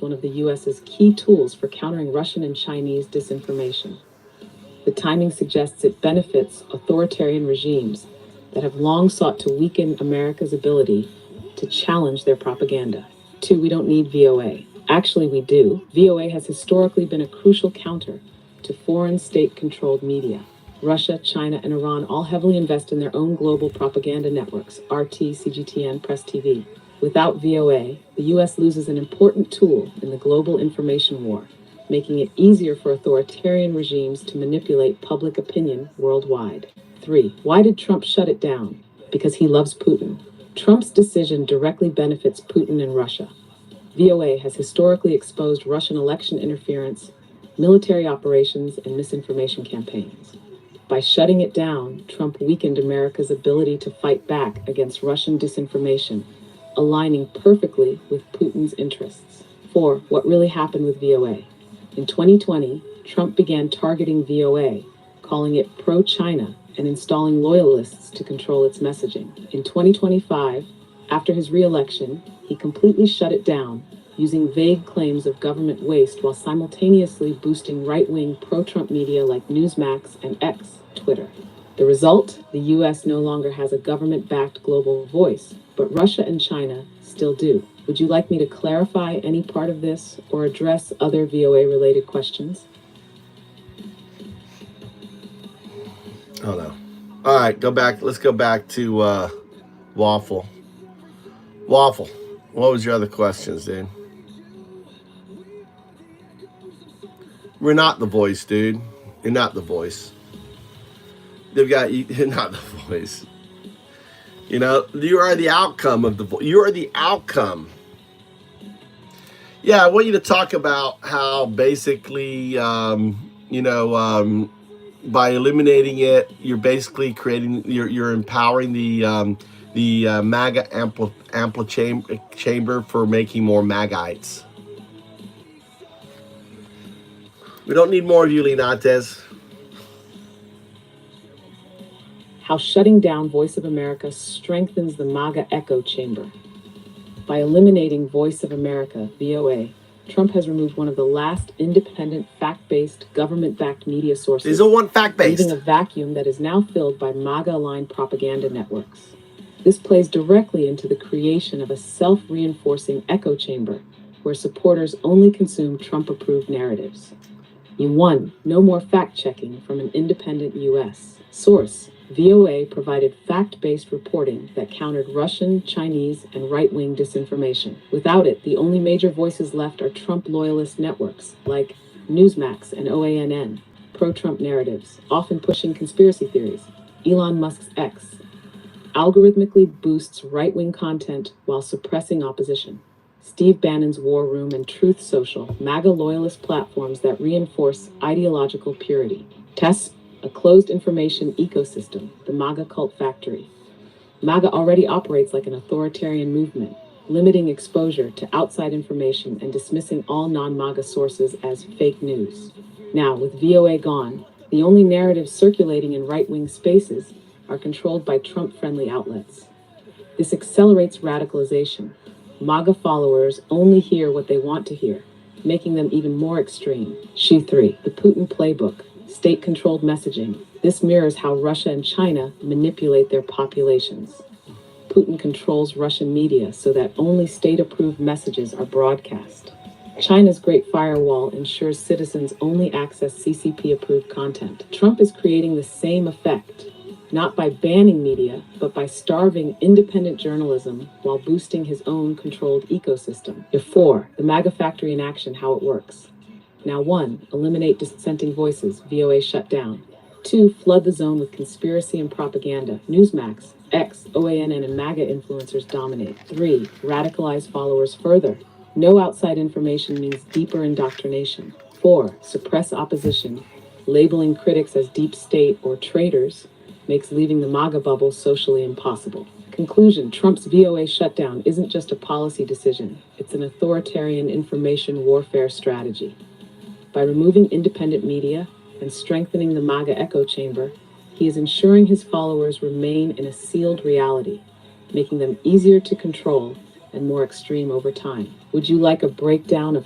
one of the US's key tools for countering Russian and Chinese disinformation. The timing suggests it benefits authoritarian regimes that have long sought to weaken America's ability to challenge their propaganda. 2. We don't need VOA. Actually, we do. VOA has historically been a crucial counter to foreign state-controlled media. Russia, China, and Iran all heavily invest in their own global propaganda networks, RT, CGTN, Press TV. Without VOA, the US loses an important tool in the global information war, making it easier for authoritarian regimes to manipulate public opinion worldwide. 3. Why did Trump shut it down? Because he loves Putin. Trump's decision directly benefits Putin and Russia. VOA has historically exposed Russian election interference, military operations, and misinformation campaigns. By shutting it down, Trump weakened America's ability to fight back against Russian disinformation, aligning perfectly with Putin's interests. 4. What really happened with VOA? In 2020, Trump began targeting VOA, calling it pro-China and installing loyalists to control its messaging. In 2025, after his re-election, he completely shut it down, using vague claims of government waste while simultaneously boosting right-wing pro-Trump media like Newsmax and X, Twitter. The result? The US no longer has a government-backed global voice, but Russia and China still do. Would you like me to clarify any part of this or address other VOA-related questions? Oh, no. All right, go back. Let's go back to Waffle. Waffle, what was your other questions, dude? We're not the voice, dude. You're not the voice. You're not the voice. You know, you are the outcome of the voice. You are the outcome. Yeah, I want you to talk about how basically, by eliminating it, you're basically you're empowering the MAGA chamber for making more MAGites. We don't need more of you, Linates. How shutting down Voice of America strengthens the MAGA echo chamber. By eliminating Voice of America, VOA, Trump has removed one of the last independent, fact-based, government-backed media sources. These are one fact-based. Leaving a vacuum that is now filled by MAGA-aligned propaganda networks. This plays directly into the creation of a self-reinforcing echo chamber where supporters only consume Trump-approved narratives. 1. No more fact-checking from an independent U.S. source. VOA provided fact-based reporting that countered Russian, Chinese, and right-wing disinformation. Without it, the only major voices left are Trump loyalist networks like Newsmax and OANN, pro-Trump narratives, often pushing conspiracy theories. Elon Musk's X algorithmically boosts right-wing content while suppressing opposition. Steve Bannon's War Room and Truth Social, MAGA loyalist platforms that reinforce ideological purity. TESS, a closed information ecosystem, the MAGA cult factory. MAGA already operates like an authoritarian movement, limiting exposure to outside information and dismissing all non-MAGA sources as fake news. Now, with VOA gone, the only narratives circulating in right-wing spaces are controlled by Trump-friendly outlets. This accelerates radicalization. MAGA followers only hear what they want to hear, making them even more extreme. She 3. The Putin Playbook, state-controlled messaging. This mirrors how Russia and China manipulate their populations. Putin controls Russian media so that only state-approved messages are broadcast. China's Great Firewall ensures citizens only access CCP-approved content. Trump is creating the same effect, not by banning media, but by starving independent journalism while boosting his own controlled ecosystem. 4. The MAGA factory in action, how it works. Now 1. Eliminate dissenting voices, VOA shut down. 2. Flood the zone with conspiracy and propaganda, Newsmax, X, OANN, and MAGA influencers dominate. 3. Radicalize followers further. No outside information means deeper indoctrination. 4. Suppress opposition. Labeling critics as deep state or traitors makes leaving the MAGA bubble socially impossible. Conclusion, Trump's VOA shutdown isn't just a policy decision. It's an authoritarian information warfare strategy. By removing independent media and strengthening the MAGA echo chamber, he is ensuring his followers remain in a sealed reality, making them easier to control and more extreme over time. Would you like a breakdown of